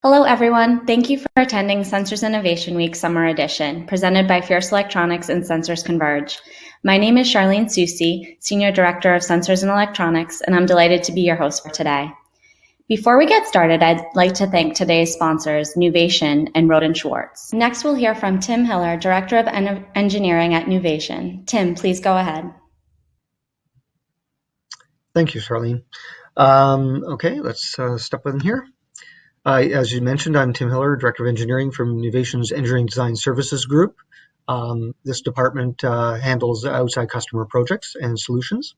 Hello, everyone. Thank you for attending Sensors Innovation Week Summer Edition, presented by Fierce Electronics and Sensors Converge. My name is Charlene Susi, Senior Director of Sensors and Electronics, and I'm delighted to be your host for today. Before we get started, I'd like to thank today's sponsors, Nuvation and Roden Schwartz. Next, we'll hear from Tim Hiller, Director of Engineering at Nuvation. Tim, please go ahead. Thank you, Charlene. Okay, let's step in here. As you mentioned, I'm Tim Hiller, Director of Engineering from Nuvation's Engineering Design Services Group. This department handles outside customer projects and solutions.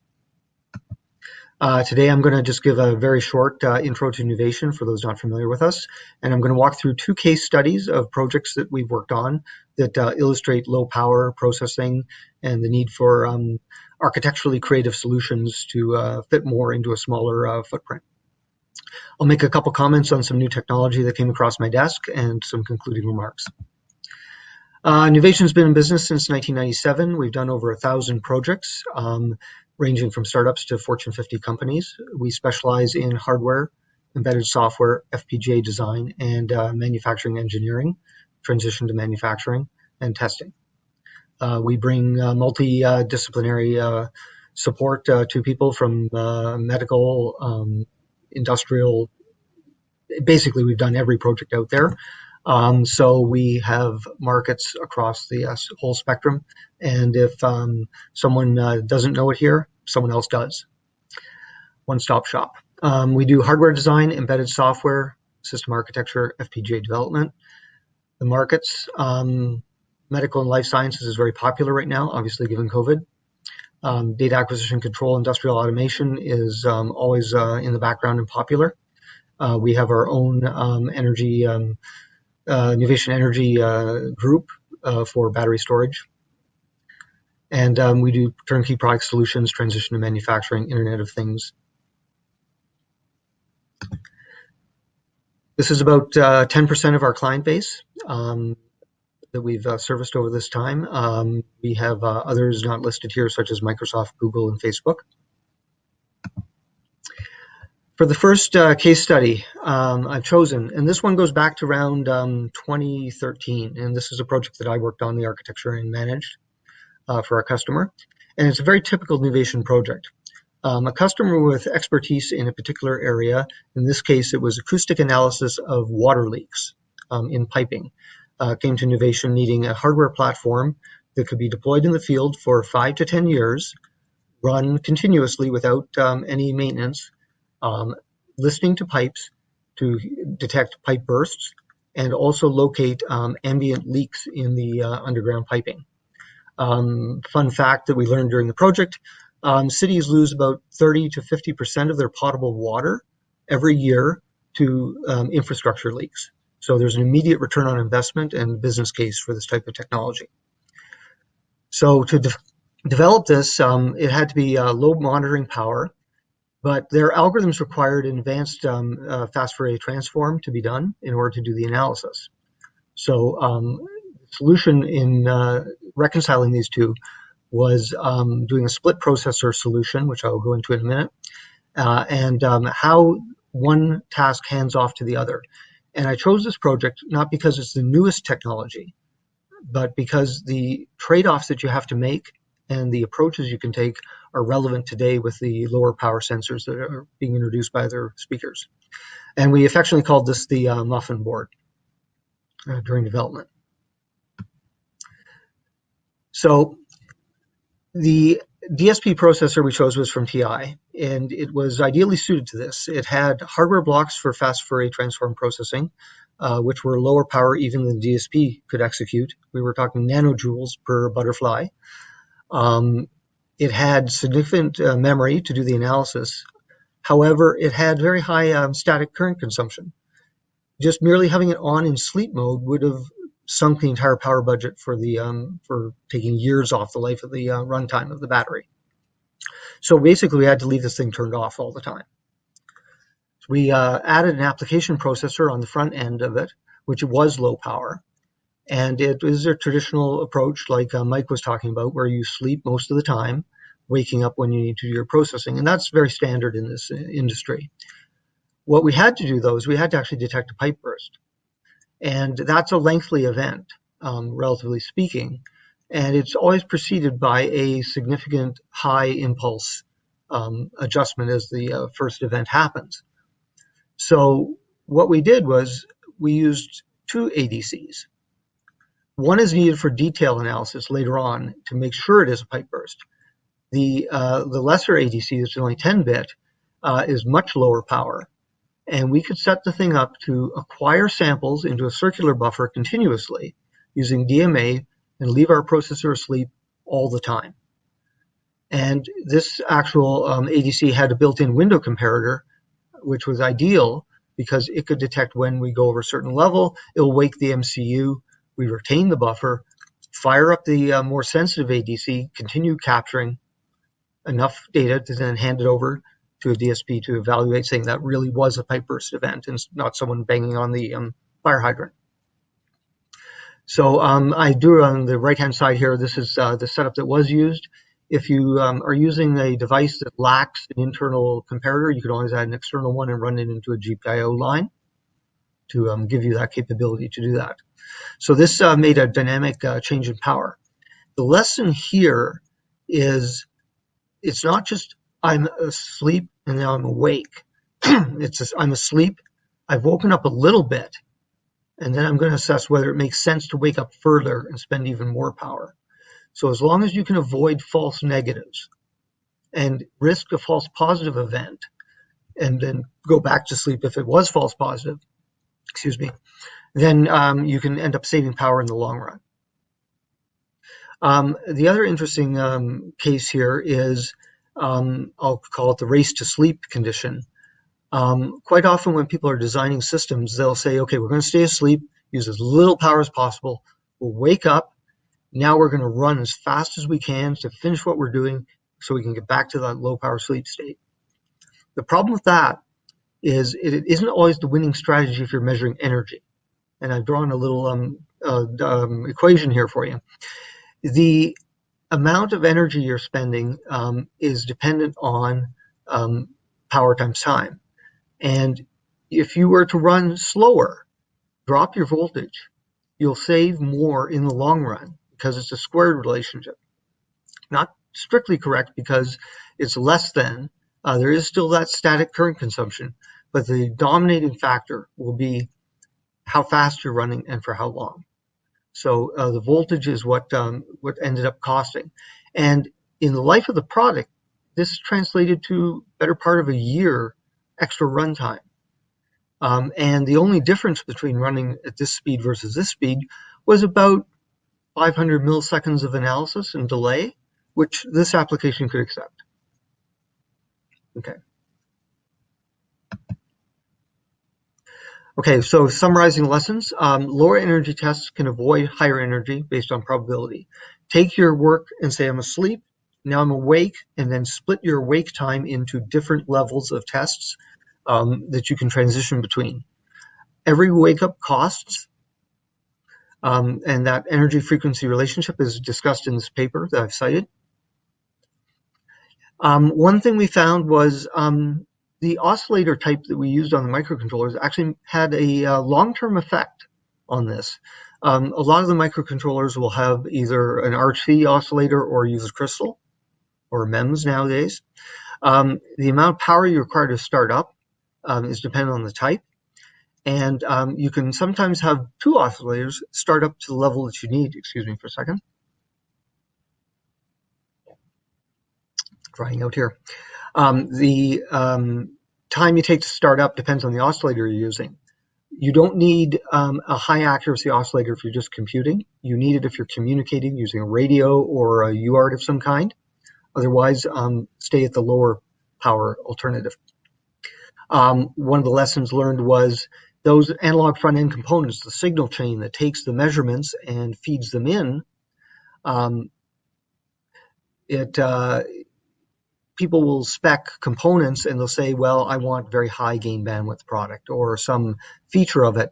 Today, I'm going to just give a very short intro to Nuvation for those not familiar with us, and I'm going to walk through two case studies of projects that we've worked on that illustrate low power processing and the need for architecturally creative solutions to fit more into a smaller footprint. I'll make a couple comments on some new technology that came across my desk and some concluding remarks. Nuvation's been in business since 1997. We've done over 1,000 projects, ranging from startups to Fortune 50 companies. We specialize in hardware, embedded software, FPGA design, and manufacturing engineering, transition to manufacturing, and testing. We bring multidisciplinary support to people from medical, industrial. Basically, we've done every project out there. So we have markets across the whole spectrum. And if someone doesn't know it here, someone else does. One-stop shop. We do hardware design, embedded software, system architecture, FPGA development. The markets, medical and life sciences is very popular right now, obviously given COVID. Data acquisition control, industrial automation is always in the background and popular. We have our own Nuvation Energy group for battery storage. And we do turnkey product solutions, transition to manufacturing, Internet of Things. This is about 10% of our client base that we've serviced over this time. We have others not listed here, such as Microsoft, Google, and Facebook. For the first case study I've chosen, and this one goes back to around 2013, and this is a project that I worked on the architecture and managed for our customer, and it's a very typical Nuvation project. A customer with expertise in a particular area, in this case it was acoustic analysis of water leaks in piping, came to Nuvation needing a hardware platform that could be deployed in the field for 5 to 10 years, run continuously without any maintenance, listening to pipes to detect pipe bursts, and also locate ambient leaks in the underground piping. Fun fact that we learned during the project, cities lose about 30 to 50% of their potable water every year to infrastructure leaks. So there's an immediate return on investment and business case for this type of technology. So to develop this, it had to be low monitoring power, but their algorithms required an advanced fast Fourier transform to be done in order to do the analysis. So the solution in reconciling these two was doing a split processor solution, which I will go into in a minute, and how one task hands off to the other. And I chose this project not because it's the newest technology, but because the trade-offs that you have to make and the approaches you can take are relevant today with the lower power sensors that are being introduced by their speakers. And we affectionately called this the muffin board during development. So the DSP processor we chose was from TI, and it was ideally suited to this. It had hardware blocks for fast Fourier transform processing, which were lower power even than DSP could execute. We were talking nanojoules per butterfly. It had significant memory to do the analysis. However, it had very high static current consumption. Just merely having it on in sleep mode would have sunk the entire power budget for taking years off the life of the runtime of the battery. So basically, we had to leave this thing turned off all the time. We added an application processor on the front end of it, which was low power. And it is a traditional approach like Mike was talking about, where you sleep most of the time, waking up when you need to do your processing. And that's very standard in this industry. What we had to do, though, is we had to actually detect a pipe burst. And that's a lengthy event, relatively speaking. And it's always preceded by a significant high impulse adjustment as the first event happens. So what we did was we used two ADCs. One is needed for detail analysis later on to make sure it is a pipe burst. The lesser ADC, that's only 10-bit, is much lower power. And we could set the thing up to acquire samples into a circular buffer continuously using DMA and leave our processor asleep all the time. And this actual ADC had a built-in window comparator, which was ideal because it could detect when we go over a certain level. It'll wake the MCU. We retain the buffer, fire up the more sensitive ADC, continue capturing enough data to then hand it over to a DSP to evaluate, saying that really was a pipe burst event and not someone banging on the fire hydrant. So I drew on the right-hand side here, this is the setup that was used. If you are using a device that lacks an internal comparator, you can always add an external one and run it into a GPIO line to give you that capability to do that. So this made a dynamic change in power. The lesson here is it's not just I'm asleep and now I'm awake. It's just, I'm asleep, I've woken up a little bit, and then I'm going to assess whether it makes sense to wake up further and spend even more power. So as long as you can avoid false negatives and risk a false positive event and then go back to sleep if it was false positive, then you can end up saving power in the long run. The other interesting case here is, I'll call it the race to sleep condition. Quite often when people are designing systems, they'll say, okay, we're going to stay asleep, use as little power as possible, we'll wake up, now we're going to run as fast as we can to finish what we're doing so we can get back to that low power sleep state. The problem with that is it isn't always the winning strategy if you're measuring energy. And I've drawn a little equation here for you. The amount of energy you're spending is dependent on power times time. And if you were to run slower, drop your voltage, you'll save more in the long run because it's a squared relationship. Not strictly correct because it's less than. There is still that static current consumption, but the dominating factor will be how fast you're running and for how long. So the voltage is what ended up costing. And in the life of the product, this translated to better part of a year extra runtime. And the only difference between running at this speed versus this speed was about 500 milliseconds of analysis and delay, which this application could accept. Okay, so summarizing lessons, lower energy tests can avoid higher energy based on probability. Take your work and say, I'm asleep, now I'm awake, and then split your wake time into different levels of tests that you can transition between. Every wake up costs, and that energy frequency relationship is discussed in this paper that I've cited. One thing we found was the oscillator type that we used on the microcontrollers actually had a long-term effect on this. A lot of the microcontrollers will have either an RC oscillator or use a crystal or MEMS nowadays. The amount of power you require to start up is dependent on the type. And you can sometimes have two oscillators start up to the level that you need. Excuse me for a second. Drying out here. The time you take to start up depends on the oscillator you're using. You don't need a high accuracy oscillator if you're just computing. You need it if you're communicating using a radio or a UART of some kind. Otherwise, stay at the lower power alternative. One of the lessons learned was those analog front-end components, the signal chain that takes the measurements and feeds them in, people will spec components and they'll say, well, I want very high gain bandwidth product or some feature of it.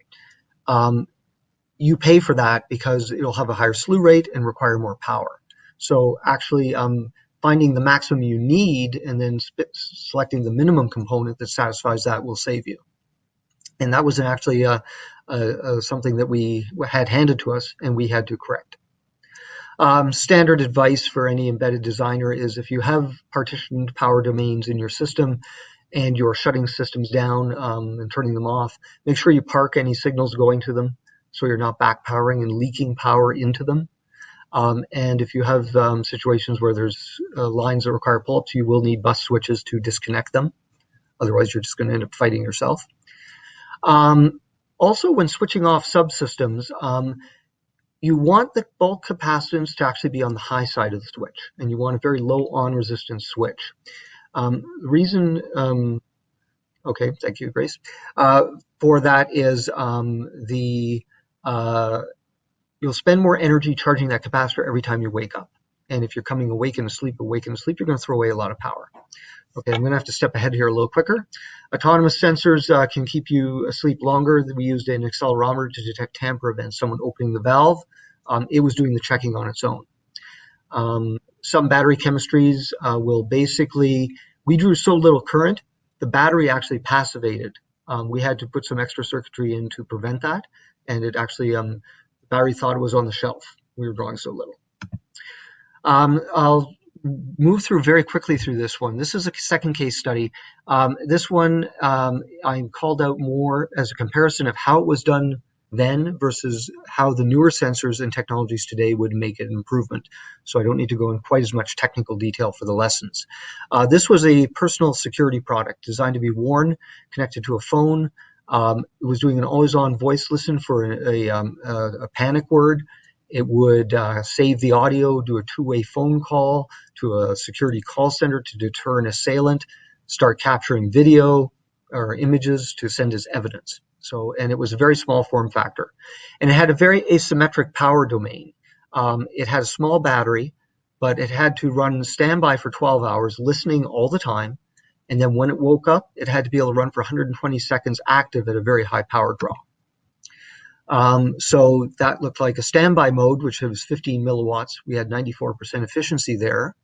You pay for that because it'll have a higher slew rate and require more power. So actually finding the maximum you need and then selecting the minimum component that satisfies that will save you. And that was actually something that we had handed to us and we had to correct. Standard advice for any embedded designer is if you have partitioned power domains in your system and you're shutting systems down and turning them off, make sure you park any signals going to them so you're not back powering and leaking power into them. And if you have situations where there's lines that require pull-ups, you will need bus switches to disconnect them. Otherwise, you're just going to end up fighting yourself. Also, when switching off subsystems, you want the bulk capacitance to actually be on the high side of the switch, and you want a very low on resistance switch. The reason, okay, thank you, Grace, for that is you'll spend more energy charging that capacitor every time you wake up. And if you're coming awake and asleep, you're going to throw away a lot of power. Okay, I'm going to have to step ahead here a little quicker. Autonomous sensors can keep you asleep longer. We used an accelerometer to detect tamper events, someone opening the valve. It was doing the checking on its own. Some battery chemistries will basically, we drew so little current, the battery actually passivated. We had to put some extra circuitry in to prevent that, and it actually, the battery thought it was on the shelf. We were drawing so little. I'll move through very quickly through this one. This is a second case study. This one I called out more as a comparison of how it was done then versus how the newer sensors and technologies today would make it an improvement. So I don't need to go in quite as much technical detail for the lessons. This was a personal security product designed to be worn, connected to a phone. It was doing an always-on voice listen for a panic word. It would save the audio, do a two-way phone call to a security call center to deter an assailant, start capturing video or images to send as evidence. So, and it was a very small form factor. And it had a very asymmetric power domain. It had a small battery, but it had to run standby for 12 hours, listening all the time. And then when it woke up, it had to be able to run for 120 seconds active at a very high power draw. So that looked like a standby mode, which was 15 milliwatts. We had 94% efficiency there.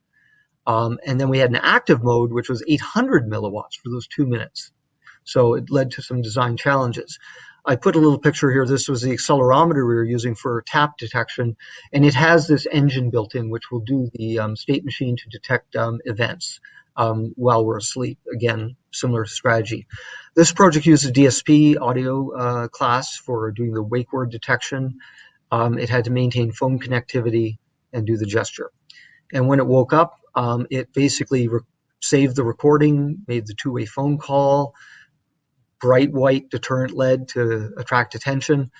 And then we had an active mode, which was 800 milliwatts for those 2 minutes. So it led to some design challenges. I put a little picture here. This was the accelerometer we were using for tap detection. And it has this engine built in, which will do the state machine to detect events while we're asleep. Again, similar strategy. This project uses DSP audio class for doing the wake word detection. It had to maintain phone connectivity and do the gesture. And when it woke up, it basically saved the recording, made the two-way phone call, bright white deterrent LED to attract attention.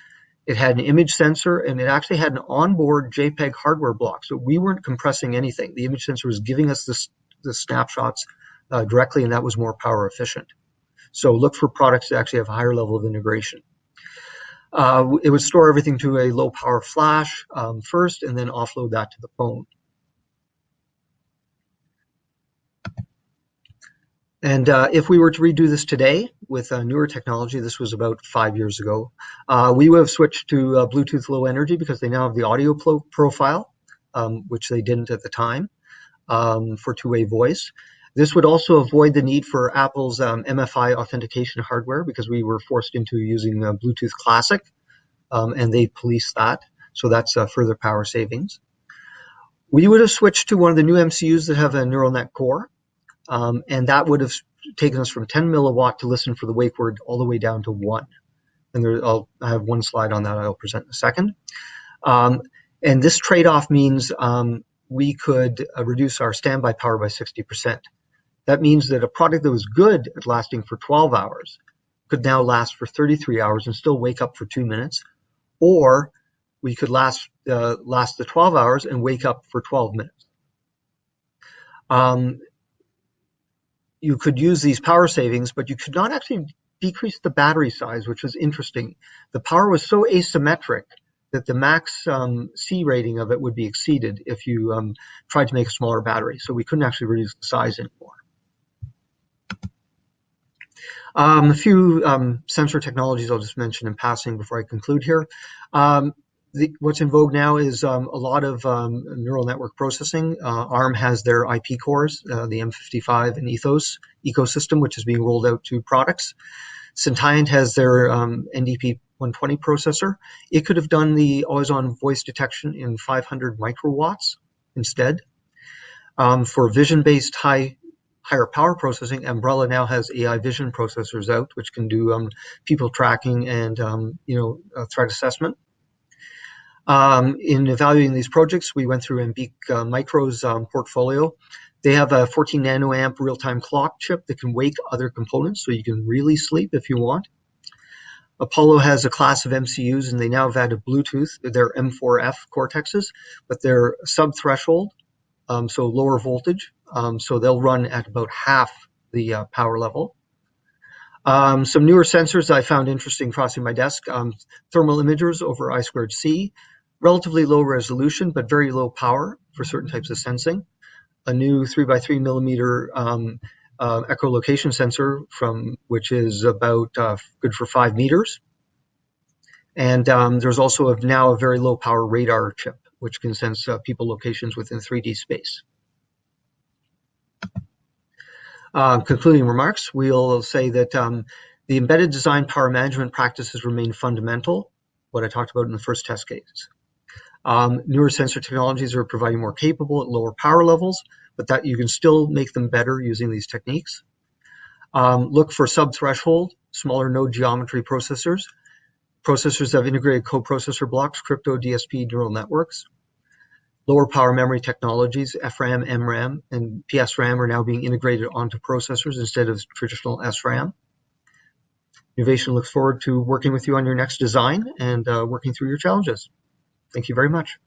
It had an image sensor, and it actually had an onboard JPEG hardware block. So we weren't compressing anything. The image sensor was giving us the snapshots directly, and that was more power efficient. So look for products that actually have a higher level of integration. It would store everything to a low power flash first, and then offload that to the phone. And if we were to redo this today with newer technology, this was about 5 years ago, we would have switched to Bluetooth Low Energy because they now have the audio profile, which they didn't at the time, for two-way voice. This would also avoid the need for Apple's MFI authentication hardware because we were forced into using Bluetooth Classic, and they police that. So that's further power savings. We would have switched to one of the new MCUs that have a neural net core. And that would have taken us from 10 milliwatt to listen for the wake word all the way down to 1. And I have one slide on that I'll present in a second. And this trade-off means we could reduce our standby power by 60%. That means that a product that was good at lasting for 12 hours could now last for 33 hours and still wake up for 2 minutes. Or we could last the 12 hours and wake up for 12 minutes. You could use these power savings, but you could not actually decrease the battery size, which was interesting. The power was so asymmetric that the max C rating of it would be exceeded if you tried to make a smaller battery. So we couldn't actually reduce the size anymore. A few sensor technologies I'll just mention in passing before I conclude here. What's in vogue now is a lot of neural network processing. ARM has their IP cores, the M55 and Ethos ecosystem, which is being rolled out to products. Sentiant has their NDP 120 processor. It could have done the always-on voice detection in 500 microwatts instead. For vision-based higher power processing, Umbrella now has AI vision processors out, which can do people tracking and threat assessment. In evaluating these projects, we went through Ambiq Micro's portfolio. They have a 14 nanoamp real-time clock chip that can wake other components, so you can really sleep if you want. Apollo has a class of MCUs, and they now have added Bluetooth. They're M4F Cortexes, but they're sub-threshold, so lower voltage. So they'll run at about half the power level. Some newer sensors I found interesting crossing my desk. Thermal imagers over I2C, relatively low resolution, but very low power for certain types of sensing. A new 3x3 millimeter echolocation sensor which is about good for 5 meters. And there's also now a very low power radar chip, which can sense people locations within 3D space. Concluding remarks, we'll say that the embedded design power management practices remain fundamental, what I talked about in the first test case. Newer sensor technologies are providing more capable at lower power levels, but that you can still make them better using these techniques. Look for sub-threshold, smaller node geometry processors. Processors have integrated coprocessor blocks, crypto DSP neural networks. Lower power memory technologies, FRAM, MRAM, and PSRAM are now being integrated onto processors instead of traditional SRAM. Nuvation looks forward to working with you on your next design and working through your challenges. Thank you very much.